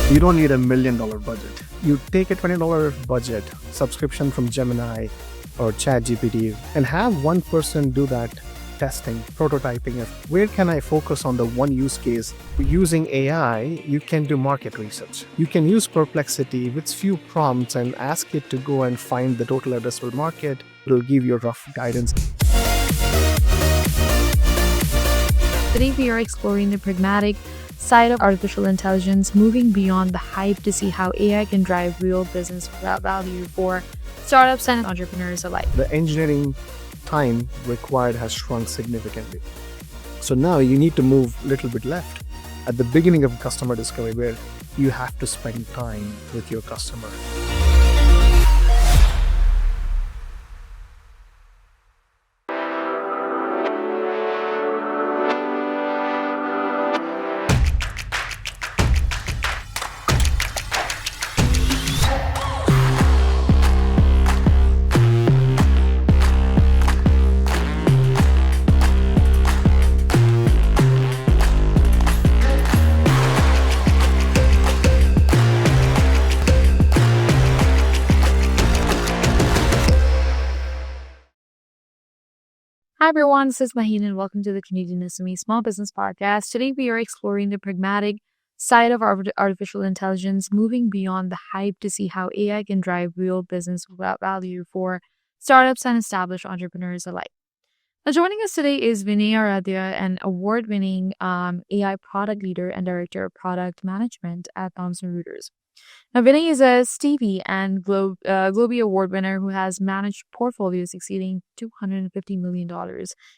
You don't need $1 million budget. You take a $20 budget subscription from Gemini or ChatGPT and have one person do that testing, prototyping of where can I focus on the one use case. Using AI, you can do market research. You can use Perplexity with few prompts and ask it to go and find the total addressable market. It'll give you rough guidance. Today we are exploring the pragmatic side of artificial intelligence, moving beyond the hype to see how AI can drive real business value for startups and entrepreneurs alike. The engineering time required has shrunk significantly. So now you need to move a little bit left at the beginning of customer discovery, where you have to spend time with your customer. Hi everyone, this is Maheen and welcome to the CanadianSME Small Business Podcast. Today we are exploring the pragmatic side of artificial intelligence, moving beyond the hype to see how AI can drive real business value for startups and established entrepreneurs alike. Now, joining us today is Vinay Aradhya, an award-winning AI product leader and director of product management at Thomson Reuters. Now, Vinay is a Stevie and Globee Award winner who has managed portfolios exceeding $250 million.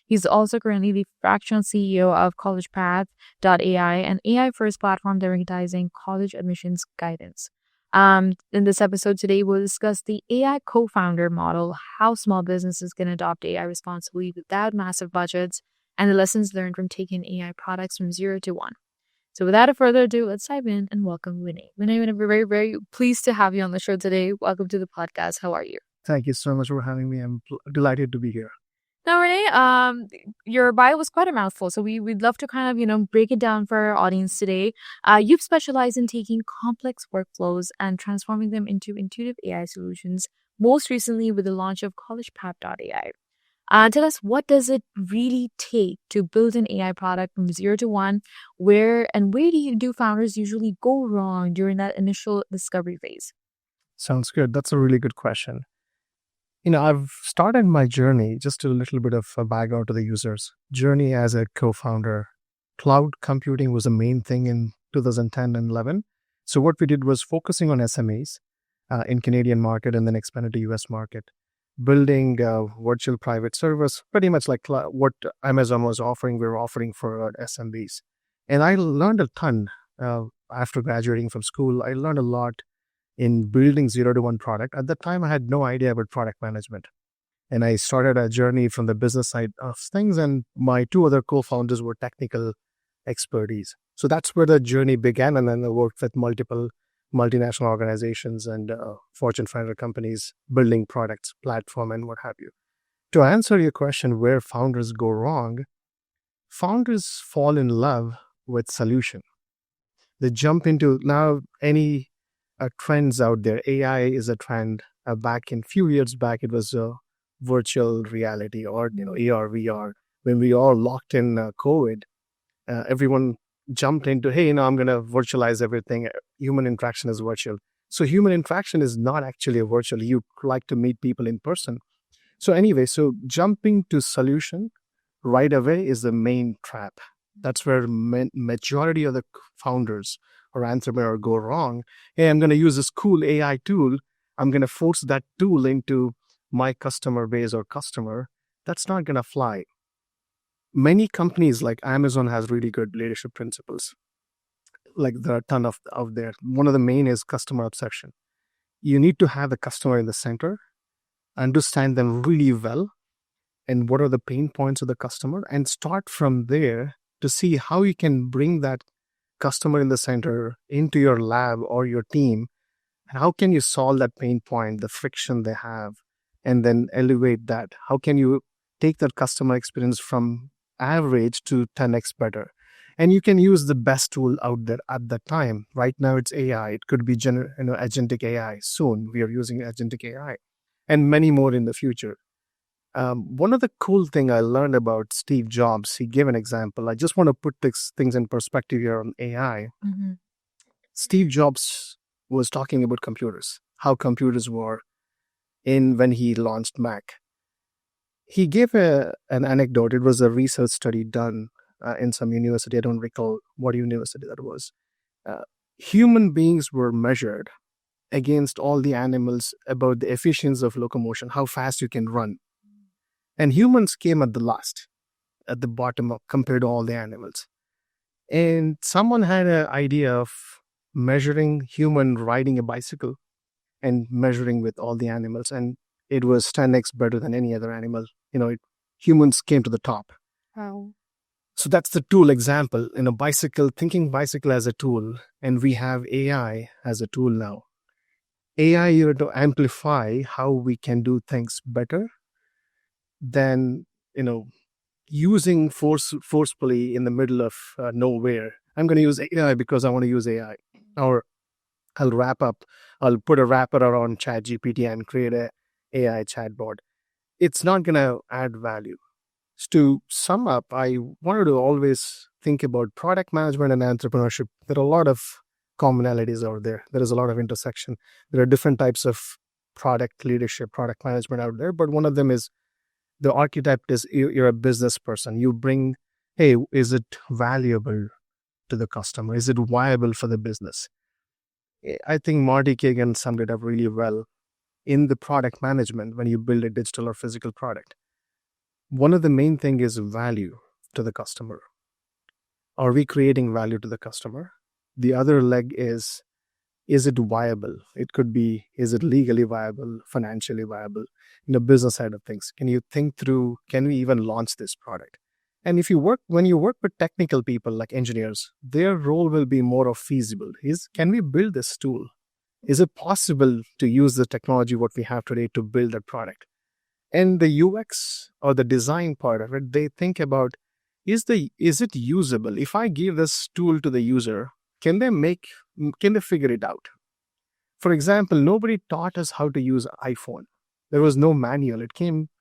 He's also currently the fractional CEO of CollegePath.ai, an AI-first platform democratizing college admissions guidance. In this episode today, we'll discuss the AI co-founder model, how small businesses can adopt AI responsibly without massive budgets, and the lessons learned from taking AI products from 0 to 1. So without further ado, let's dive in and welcome Vinay. Vinay, we're very, very pleased to have you on the show today. Welcome to the podcast. How are you? Thank you so much for having me. I'm delighted to be here. Now, Vinay, your bio was quite a mouthful, so we'd love to kind of, break it down for our audience today. You've specialized in taking complex workflows and transforming them into intuitive AI solutions, most recently with the launch of CollegePath.ai. Tell us, what does it really take to build an AI product from 0 to 1? Where do founders usually go wrong during that initial discovery phase? Sounds good. That's a really good question. I've started my journey, just a little bit of a background to the users. Journey as a co-founder. Cloud computing was the main thing in 2010 and 11. So what we did was focusing on SMEs in Canadian market and then expanded to US market. Building virtual private servers, pretty much like what Amazon was offering, we were offering for SMBs. And I learned a ton after graduating from school. I learned a lot in building 0 to 1 product. At that time, I had no idea about product management. And I started a journey from the business side of things, and my two other co-founders were technical expertise. So that's where the journey began, and then I worked with multiple multinational organizations and Fortune 500 companies building products, platform, and what have you. To answer your question, where founders go wrong, founders fall in love with solution. They jump into now any trends out there. AI is a trend. Back in few years back, it was virtual reality or AR, VR. When we all locked in COVID, everyone jumped into, hey, I'm going to virtualize everything. Human interaction is virtual. So human interaction is not actually a virtual. You like to meet people in person. So anyway, so jumping to solution right away is the main trap. That's where majority of the founders or entrepreneurs go wrong. Hey, I'm going to use this cool AI tool. I'm going to force that tool into my customer base or customer. That's not going to fly. Many companies like Amazon has really good leadership principles. Like there are a ton of out there. One of the main is customer obsession. You need to have the customer in the center, understand them really well, and what are the pain points of the customer, and start from there to see how you can bring that customer in the center into your lab or your team. How can you solve that pain point, the friction they have, and then elevate that? How can you take that customer experience from average to 10x better? And you can use the best tool out there at that time. Right now, it's AI. It could be agentic AI. Soon, we are using agentic AI, and many more in the future. One of the cool thing I learned about Steve Jobs, he gave an example. I just want to put things in perspective here on AI. Mm-hmm. Steve Jobs was talking about computers, how computers were in when he launched Mac. He gave an anecdote. It was a research study done in some university. I don't recall what university that was. Uh, Human beings were measured against all the animals about the efficiency of locomotion, how fast you can run. And humans came at the last, at the bottom of, compared to all the animals. And someone had an idea of measuring human riding a bicycle and measuring with all the animals. And it was 10x better than any other animal. Humans came to the top. Wow. So that's the tool example, thinking bicycle as a tool, and we have AI as a tool now. AI here to amplify how we can do things better than, using forcefully in the middle of nowhere. I'm going to use AI because I want to use AI. Or I'll put a wrapper around ChatGPT and create a AI chatbot. It's not going to add value. To sum up, I wanted to always think about product management and entrepreneurship. There are a lot of commonalities out there. There is a lot of intersection. There are different types of product leadership, product management out there. But one of them is the archetype is you're a business person. You bring, hey, is it valuable to the customer? Is it viable for the business? I think Marty Kagan summed it up really well in the product management when you build a digital or physical product. One of the main thing is value to the customer. Are we creating value to the customer? The other leg is it viable? It could be, is it legally viable, financially viable, business side of things? Can you think through, can we even launch this product? And when you work with technical people like engineers, their role will be more of feasible. Can we build this tool? Is it possible to use the technology, what we have today, to build that product? And the UX or the design part of it, they think about, is it usable? If I give this tool to the user, can they figure it out? For example, nobody taught us how to use iPhone. There was no manual.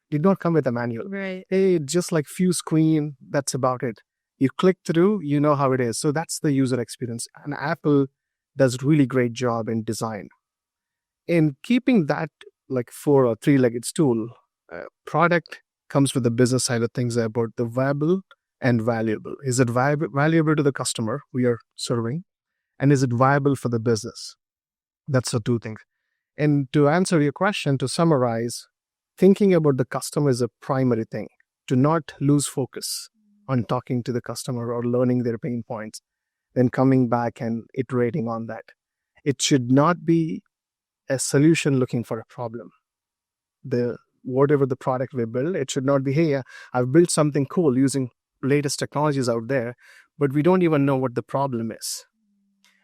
Did not come with a manual. Right. Hey, just like few screen, that's about it. You click through, you know how it is. So that's the user experience. And Apple does really great job in design. In keeping that like 4 or 3-legged stool, product comes with the business side of things about the viable and valuable. Is it valuable to the customer we are serving? And is it viable for the business? That's the two things. And to answer your question, to summarize, thinking about the customer is a primary thing. To not lose focus on talking to the customer or learning their pain points, then coming back and iterating on that. It should not be a solution looking for a problem. Whatever the product we build, it should not be, hey, I've built something cool using latest technologies out there, but we don't even know what the problem is.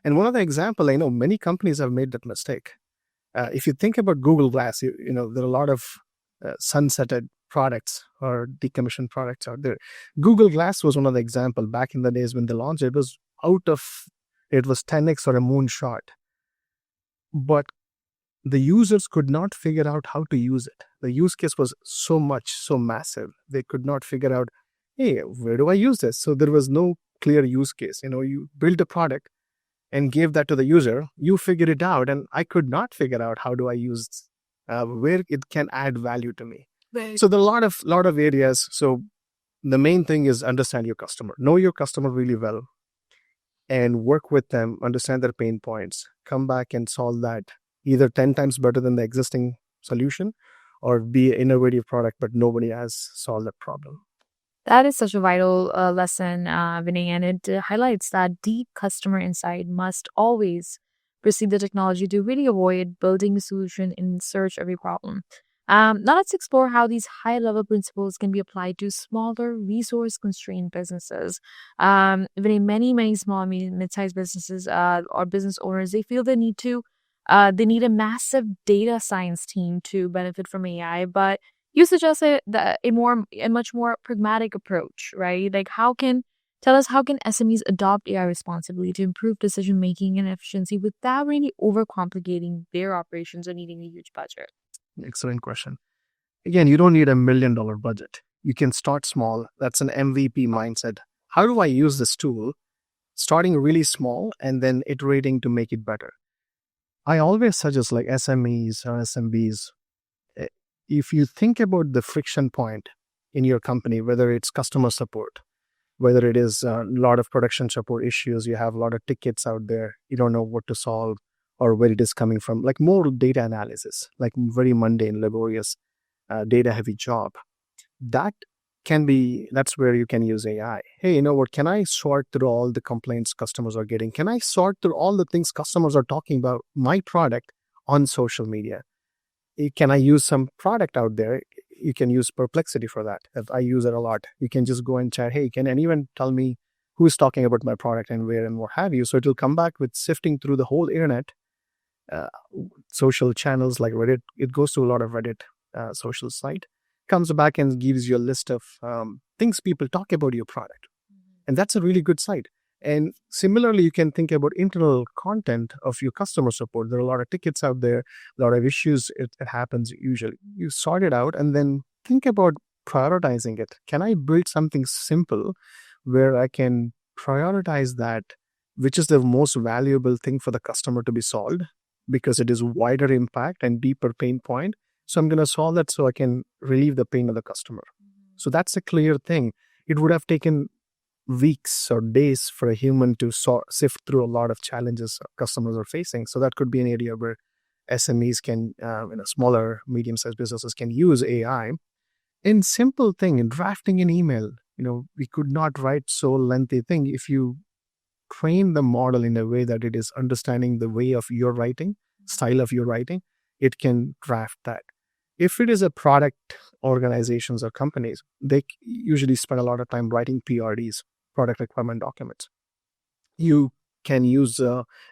And one other example, I know many companies have made that mistake. If you think about Google Glass, there are a lot of sunsetted products or decommissioned products out there. Google Glass was one of the examples. Back in the days when they launched, it was 10x or a moonshot. But the users could not figure out how to use it. The use case was so massive. They could not figure out, hey, where do I use this? So there was no clear use case. You build a product and gave that to the user, you figure it out. And I could not figure out how do I use where it can add value to me. Right. So there are a lot of areas. So the main thing is understand your customer. Know your customer really well and work with them, understand their pain points, come back and solve that either 10 times better than the existing solution or be an innovative product, but nobody has solved that problem. That is such a vital lesson, Vinay, and it highlights that deep customer insight must always precede the technology to really avoid building a solution in search of a problem. Now let's explore how these high-level principles can be applied to smaller, resource-constrained businesses. Vinay, many small and mid-sized businesses or business owners, they feel they need a massive data science team to benefit from AI, but you suggest a much more pragmatic approach, right? Like, how can Tell us, how can SMEs adopt AI responsibly to improve decision-making and efficiency without really overcomplicating their operations or needing a huge budget? Excellent question. Again, you don't need $1 million budget. You can start small. That's an MVP mindset. How do I use this tool? Starting really small and then iterating to make it better. I always suggest like SMEs or SMBs, if you think about the friction point in your company, whether it's customer support, whether it is a lot of production support issues, you have a lot of tickets out there, you don't know what to solve or where it is coming from, like more data analysis, like very mundane, laborious, data heavy job. That's where you can use AI. Hey, you know what? Can I sort through all the complaints customers are getting? Can I sort through all the things customers are talking about my product on social media? Can I use some product out there? You can use Perplexity for that. I use it a lot. You can just go and chat, hey, can anyone tell me who's talking about my product and where and what have you? So it will come back with sifting through the whole internet, social channels like Reddit. It goes to a lot of Reddit social site, comes back and gives you a list of things people talk about your product. And that's a really good site. And similarly, you can think about internal content of your customer support. There are a lot of tickets out there, a lot of issues. It happens usually. You sort it out and then think about prioritizing it. Can I build something simple where I can prioritize that, which is the most valuable thing for the customer to be solved because it is wider impact and deeper pain point. So I'm going to solve that so I can relieve the pain of the customer. So that's a clear thing. It would have taken weeks or days for a human to sift through a lot of challenges customers are facing. So that could be an area where SMEs can, smaller, medium-sized businesses can use AI. In simple thing, in drafting an email, we could not write so lengthy thing. If you train the model in a way that it is understanding the way of your writing, style of your writing, it can draft that. If it is a product organizations or companies, they usually spend a lot of time writing PRDs, product requirement documents. You can use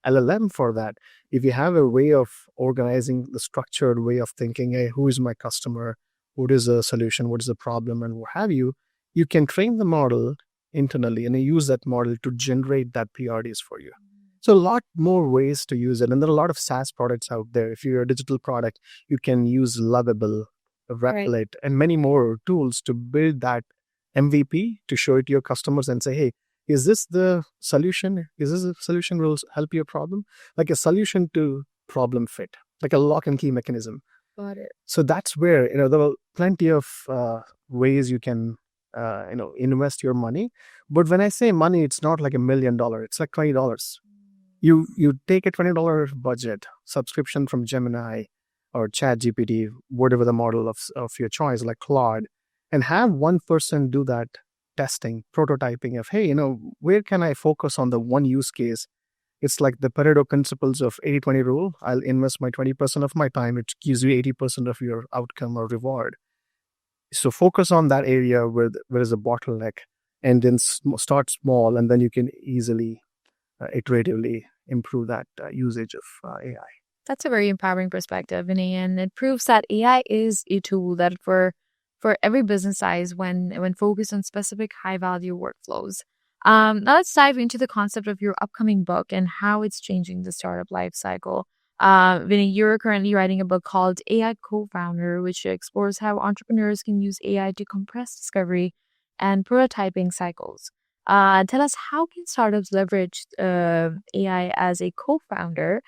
LLM for that. If you have a way of organizing the structured way of thinking, hey, who is my customer? What is the solution? What is the problem? And what have you? You can train the model internally and use that model to generate that PRDs for you. So a lot more ways to use it. And there are a lot of SaaS products out there. If you're a digital product, you can use Lovable, Replit, and many more tools to build that MVP to show it to your customers and say, hey, is this the solution? Is this a solution will help your problem? Like a solution to problem fit, like a lock and key mechanism. Got it. So that's where, there are plenty of ways you can, invest your money. But when I say money, it's not like $1 million. It's like $20. You take a $20 budget subscription from Gemini or ChatGPT, whatever the model of your choice, like Claude, and have one person do that testing, prototyping of, hey, where can I focus on the one use case? It's like the Pareto principles of 80-20 rule. I'll invest my 20% of my time. It gives you 80% of your outcome or reward. So focus on that area where is a bottleneck, and then start small, and then you can easily, iteratively improve that usage of AI. That's a very empowering perspective, Vinay, and it proves that AI is a tool that for every business size when focused on specific high-value workflows. Now let's dive into the concept of your upcoming book and how it's changing the startup life cycle. Vinay, you're currently writing a book called AI Co-Founder, which explores how entrepreneurs can use AI to compress discovery and prototyping cycles. Tell us, how can startups leverage AI as a co-founder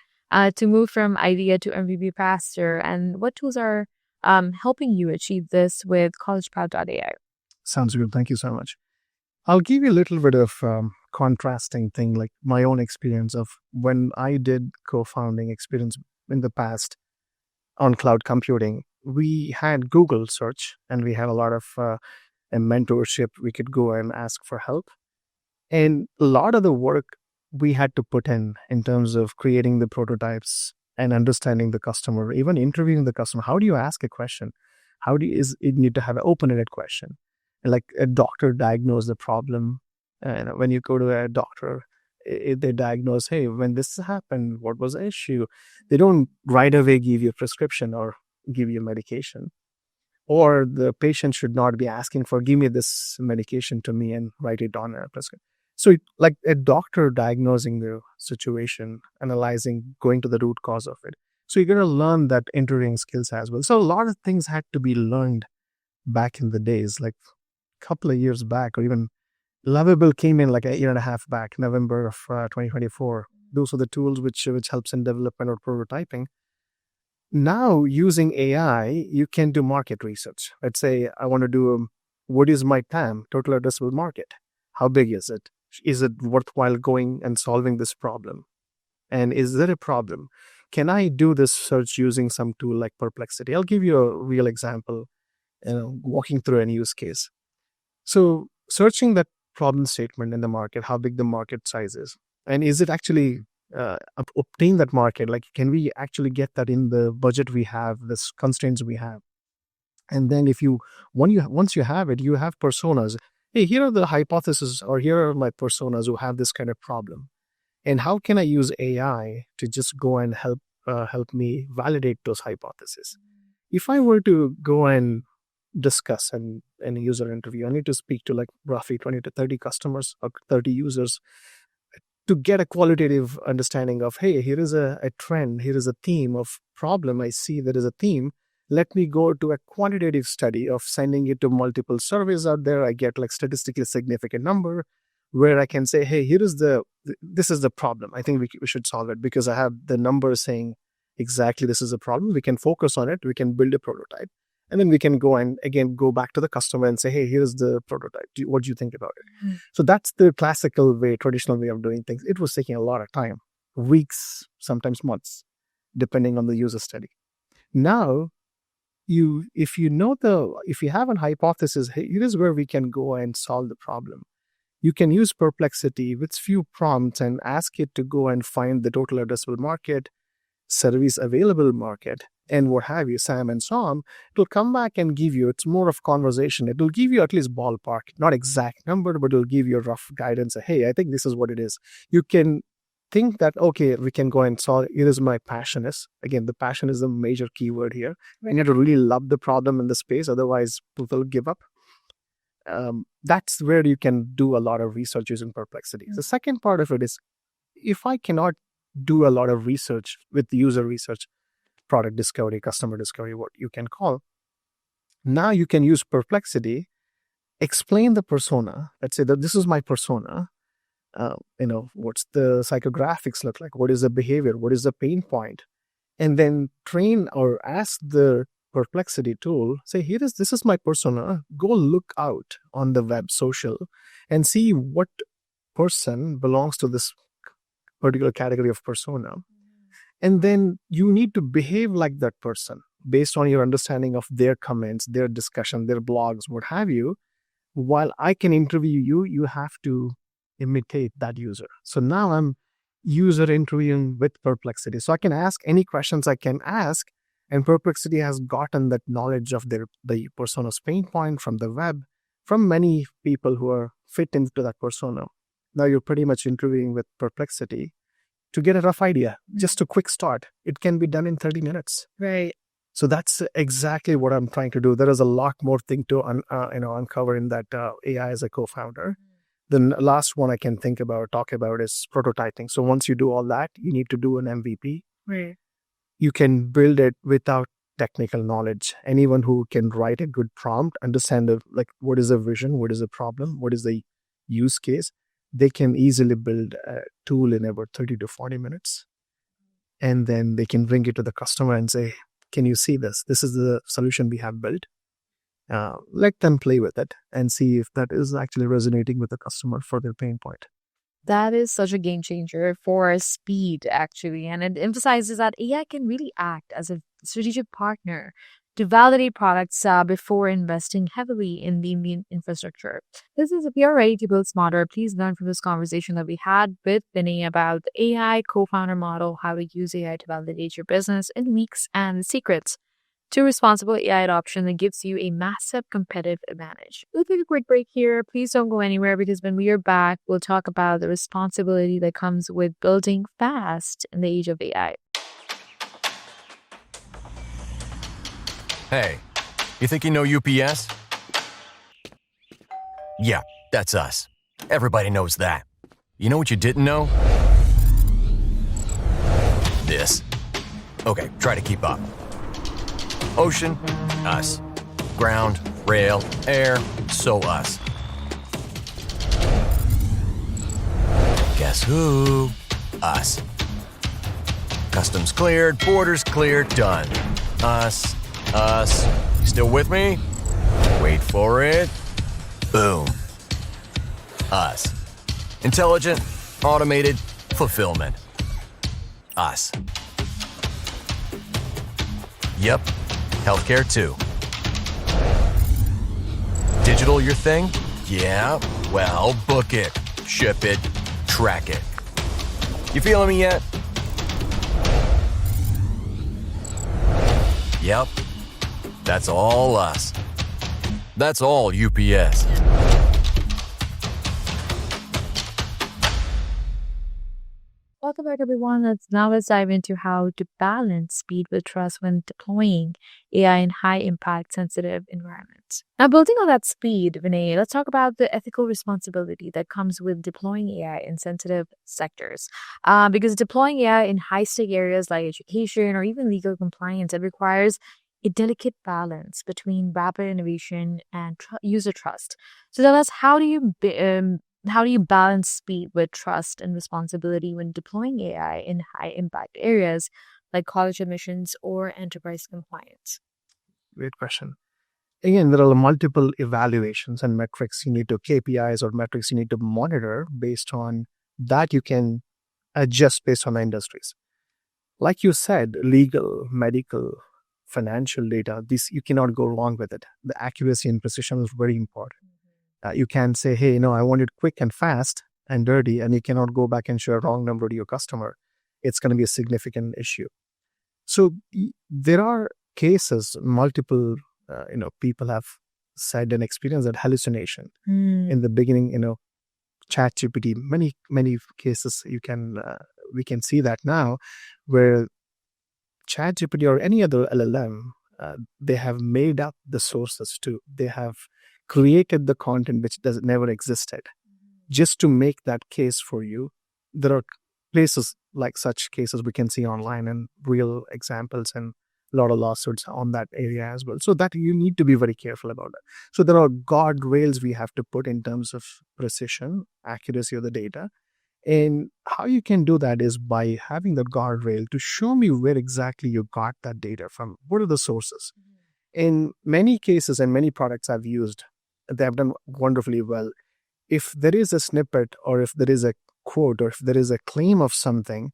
to move from idea to MVP faster, and what tools are helping you achieve this with CollegePath.ai? Sounds good. Thank you so much. I'll give you a little bit of contrasting thing, like my own experience of when I did co-founding experience in the past on cloud computing. We had Google search and we had a lot of a mentorship. We could go and ask for help. And a lot of the work we had to put in terms of creating the prototypes and understanding the customer, even interviewing the customer. How do you ask a question? Is it need to have an open-ended question? Like a doctor diagnose the problem. And when you go to a doctor, they diagnose, hey, when this happened, what was the issue? They don't right away give you a prescription or give you medication. Or the patient should not be asking for, give me this medication to me and write it on a prescription. So like a doctor diagnosing the situation, analyzing, going to the root cause of it. So you're going to learn that engineering skills as well. So a lot of things had to be learned back in the days, like a couple of years back, or even Lovable came in like a year and a half back, November of 2024. Those are the tools which helps in development or prototyping. Now, using AI, you can do market research. Let's say I want to do what is my TAM, total addressable market? How big is it? Is it worthwhile going and solving this problem? And is there a problem? Can I do this search using some tool like Perplexity? I'll give you a real example, walking through a use case. So searching that problem statement in the market, how big the market size is, and is it actually obtain that market? Like, can we actually get that in the budget we have, the constraints we have? And then once you have it, you have personas. Hey, here are the hypotheses, or here are my personas who have this kind of problem. And how can I use AI to just go and help me validate those hypotheses? If I were to go and discuss in a user interview, I need to speak to like roughly 20 to 30 customers or 30 users to get a qualitative understanding of, hey, here is a trend, here is a theme of problem. I see there is a theme. Let me go to a quantitative study of sending it to multiple surveys out there. I get like statistically significant number where I can say, hey, this is the problem. I think we should solve it because I have the numbers saying exactly this is a problem. We can focus on it. We can build a prototype. And then we can go and again go back to the customer and say, hey, here's the prototype. What do you think about it? Mm. So that's the classical way, traditional way of doing things. It was taking a lot of time, weeks, sometimes months, depending on the user study. Now, if you have a hypothesis, hey, here is where we can go and solve the problem. You can use Perplexity with few prompts and ask it to go and find the total addressable market, service available market, and what have you, Sam and Sam. It'll come back and give you, it's more of conversation. It'll give you at least ballpark, not exact number, but it'll give you a rough guidance. Hey, I think this is what it is. You can think that, okay, we can go and solve, here is my passion is. Again, the passion is the major keyword here. Right. And you have to really love the problem in the space, otherwise people will give up. That's where you can do a lot of research using Perplexity. Mm-hmm. The second part of it is, if I cannot do a lot of research with user research, product discovery, customer discovery, what you can call, now you can use Perplexity, explain the persona. Let's say that this is my persona. What's the psychographics look like? What is the behavior? What is the pain point? And then train or ask the Perplexity tool, say, this is my persona. Go look out on the web, social, and see what person belongs to this particular category of persona. And then you need to behave like that person based on your understanding of their comments, their discussion, their blogs, what have you. While I can interview you, you have to imitate that user. So now I'm user interviewing with Perplexity. So I can ask any questions I can ask, and Perplexity has gotten that knowledge of the persona's pain point from the web, from many people who are fit into that persona. Now you're pretty much interviewing with Perplexity to get a rough idea, just a quick start. It can be done in 30 minutes. Right. So that's exactly what I'm trying to do. There is a lot more thing to uncover in that AI as a co-founder. The last one I can talk about is prototyping. So once you do all that, you need to do an MVP. Right. You can build it without technical knowledge. Anyone who can write a good prompt, understand what is the vision, what is the problem, what is the use case, they can easily build a tool in about 30 to 40 minutes. And then they can bring it to the customer and say, can you see this? This is the solution we have built. Let them play with it and see if that is actually resonating with the customer for their pain point. That is such a game changer for speed, actually. And it emphasizes that AI can really act as a strategic partner to validate products before investing heavily in the infrastructure. This is, if you're ready to build smarter, please learn from this conversation that we had with Vinay about the AI co-founder model, how to use AI to validate your business in weeks, and the secrets to responsible AI adoption that gives you a massive competitive advantage. We'll take a quick break here. Please don't go anywhere, because when we are back, we'll talk about the responsibility that comes with building fast in the age of AI. Hey, you think you know UPS? Yeah, that's us. Everybody knows that. You know what you didn't know? This. Okay, try to keep up. Ocean, us. Ground, rail, air, so us. Guess who? Us. Customs cleared, borders cleared, done. Us. You still with me? Wait for it. Boom. Us. Intelligent, automated, fulfillment. Us. Yep, healthcare too. Digital your thing? Yeah, well, book it, ship it, track it. You feeling me yet? Yep, that's all us. That's all UPS. Welcome back, everyone. Let's dive into how to balance speed with trust when deploying AI in high-impact, sensitive environments. Now, building on that speed, Vinay, let's talk about the ethical responsibility that comes with deploying AI in sensitive sectors. Because deploying AI in high-stake areas like education or even legal compliance, it requires a delicate balance between rapid innovation and user trust. So tell us, how do you balance speed with trust and responsibility when deploying AI in high impact areas like college admissions or enterprise compliance? Great question. Again, there are multiple evaluations and metrics you need to KPIs or metrics you need to monitor. Based on that, you can adjust based on the industries. Like you said, legal, medical, financial data, this you cannot go wrong with it. The accuracy and precision is very important. You can say, hey, I want it quick and fast and dirty, and you cannot go back and show a wrong number to your customer. It's going to be a significant issue. So there are cases, multiple, people have said and experienced that hallucination. In the beginning, ChatGPT, many cases we can see that now, where ChatGPT or any other LLM, they have made up the sources too. They have created the content which never existed, just to make that case for you. There are places like such cases we can see online and real examples and a lot of lawsuits on that area as well. So that you need to be very careful about it. So there are guardrails we have to put in terms of precision, accuracy of the data. And how you can do that is by having the guardrail to show me where exactly you got that data from. What are the sources? In many cases and many products I've used, they have done wonderfully well. If there is a snippet or if there is a quote or if there is a claim of something,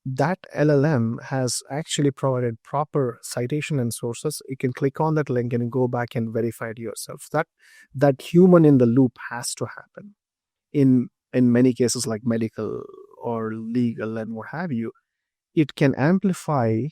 that LLM has actually provided proper citation and sources. You can click on that link and go back and verify it yourself. That human in the loop has to happen. In many cases like medical or legal and what have you, it can amplify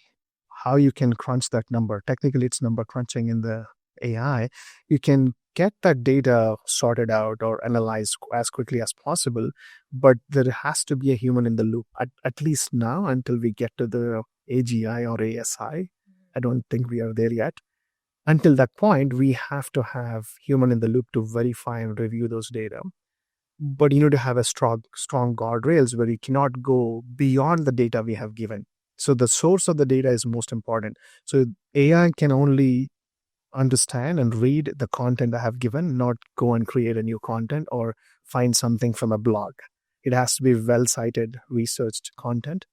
how you can crunch that number. Technically, it's number crunching in the AI. You can get that data sorted out or analyzed as quickly as possible, but there has to be a human in the loop, at least now, until we get to the AGI or ASI. I don't think we are there yet. Until that point, we have to have human in the loop to verify and review those data. But you need to have a strong guardrails where you cannot go beyond the data we have given. So the source of the data is most important. So AI can only understand and read the content I have given, not go and create a new content or find something from a blog. It has to be well-cited, researched content.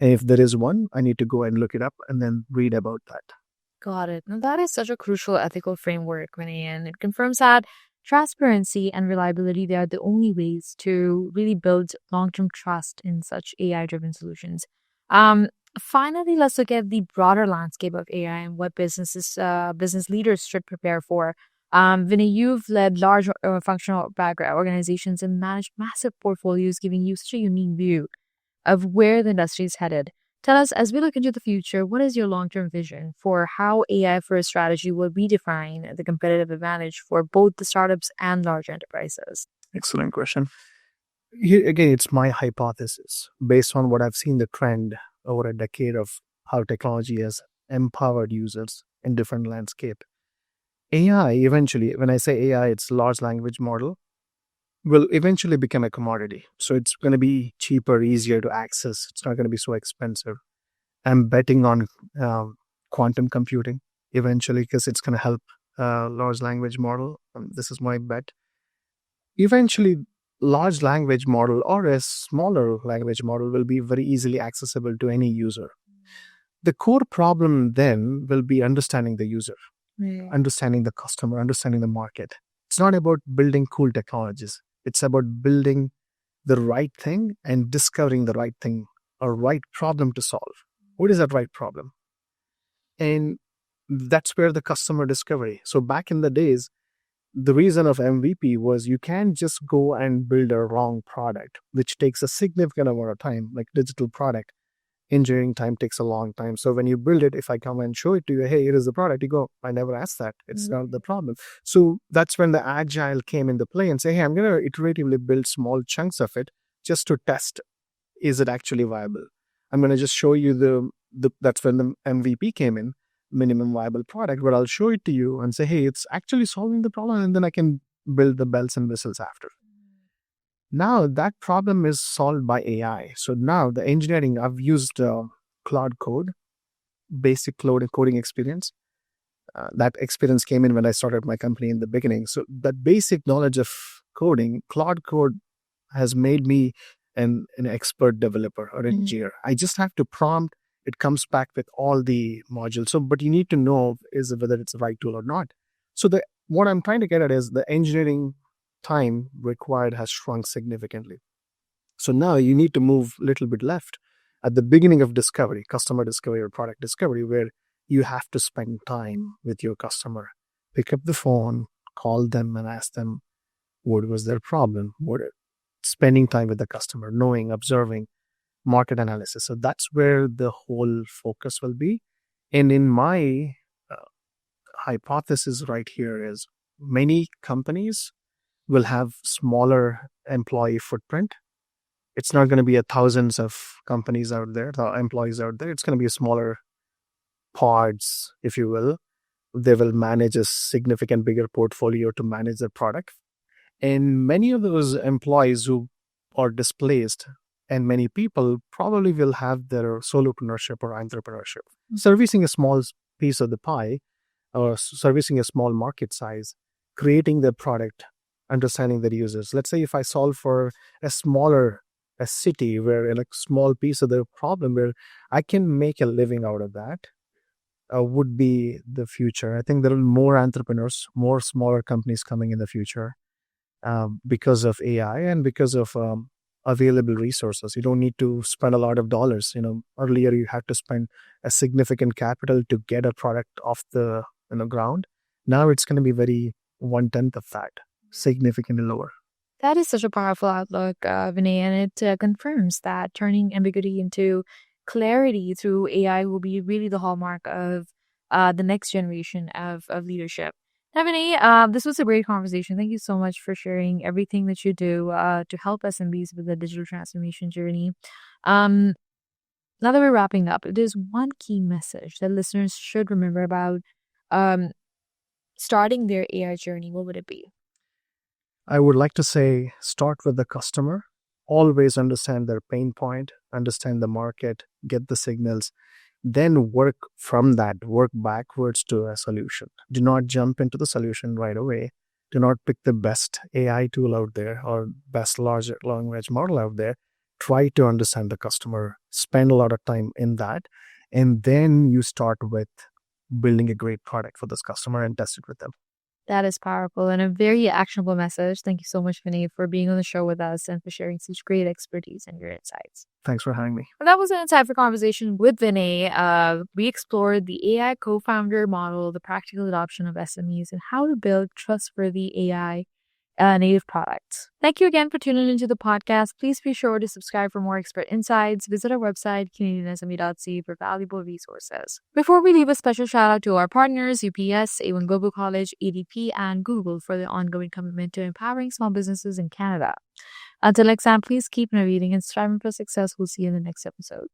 And if there is one, I need to go and look it up and then read about that. Got it. Now, that is such a crucial ethical framework, Vinay, and it confirms that transparency and reliability, they are the only ways to really build long-term trust in such AI-driven solutions. Finally, let's look at the broader landscape of AI and what business leaders should prepare for. Vinay, you've led large functional background organizations and managed massive portfolios, giving you such a unique view of where the industry is headed. Tell us, as we look into the future, what is your long-term vision for how AI-first strategy will redefine the competitive advantage for both the startups and large enterprises? Excellent question. Here again, it's my hypothesis based on what I've seen the trend over a decade of how technology has empowered users in different landscape. AI eventually, when I say AI, it's large language model. will eventually become a commodity. So it's going to be cheaper, easier to access. It's not going to be so expensive. I'm betting on quantum computing eventually because it's going to help large language model. This is my bet. Eventually, large language model or a smaller language model will be very easily accessible to any user. The core problem then will be understanding the user, understanding the customer, understanding the market. It's not about building cool technologies. It's about building the right thing and discovering the right thing or right problem to solve. What is that right problem? And that's where the customer discovery. So back in the days, the reason of MVP was you can't just go and build a wrong product, which takes a significant amount of time, like digital product. Engineering time takes a long time. So when you build it, if I come and show it to you, hey, here is the product, you go, I never asked that. It's not the problem. So that's when the agile came into play and say, hey, I'm going to iteratively build small chunks of it just to test, is it actually viable? I'm going to just show you that's when the MVP came in, minimum viable product, but I'll show it to you and say, hey, it's actually solving the problem. And then I can build the bells and whistles after. Now that problem is solved by AI. So now the engineering, I've used Cloud Code, basic coding experience. That experience came in when I started my company in the beginning. So that basic knowledge of coding, Cloud Code has made me an expert developer or engineer. I just have to prompt. It comes back with all the modules. So, but you need to know is whether it's the right tool or not. So what I'm trying to get at is the engineering time required has shrunk significantly. So now you need to move a little bit left at the beginning of discovery, customer discovery or product discovery, where you have to spend time with your customer. Pick up the phone, call them and ask them what was their problem, spending time with the customer, knowing, observing, market analysis. So that's where the whole focus will be. And in my hypothesis right here is many companies will have smaller employee footprint. It's not going to be thousands of companies out there, the employees out there. It's going to be smaller pods, if you will. They will manage a significant bigger portfolio to manage their product. And many of those employees who are displaced and many people probably will have their solopreneurship or entrepreneurship. Servicing a small piece of the pie or servicing a small market size, creating the product, understanding the users. Let's say if I solve for a city where a small piece of the problem where I can make a living out of that would be the future. I think there are more entrepreneurs, more smaller companies coming in the future because of AI and because of available resources. You don't need to spend a lot of dollars. Earlier you had to spend a significant capital to get a product off the ground. Now it's going to be very 1/10 of that. Significantly lower. That is such a powerful outlook, Vinay, and it confirms that turning ambiguity into clarity through AI will be really the hallmark of the next generation of leadership. Now, Vinay, this was a great conversation. Thank you so much for sharing everything that you do to help SMBs with the digital transformation journey. Now that we're wrapping up, if there's one key message that listeners should remember about starting their AI journey, what would it be? I would like to say start with the customer. Always understand their pain point, understand the market, get the signals, then work from that, work backwards to a solution. Do not jump into the solution right away. Do not pick the best AI tool out there or best large language model out there. Try to understand the customer, spend a lot of time in that, and then you start with building a great product for this customer and test it with them. That is powerful and a very actionable message. Thank you so much, Vinay, for being on the show with us and for sharing such great expertise and your insights. Thanks for having me. Well, that was an insightful conversation with Vinay. We explored the AI co-founder model, the practical adoption of SMEs, and how to build trustworthy AI native products. Thank you again for tuning into the podcast. Please be sure to subscribe for more expert insights. Visit our website, CanadianSME.ca, for valuable resources. Before we leave, a special shout out to our partners, UPS, A1 Global College, ADP, and Google for their ongoing commitment to empowering small businesses in Canada. Until next time, please keep innovating and striving for success. We'll see you in the next episode.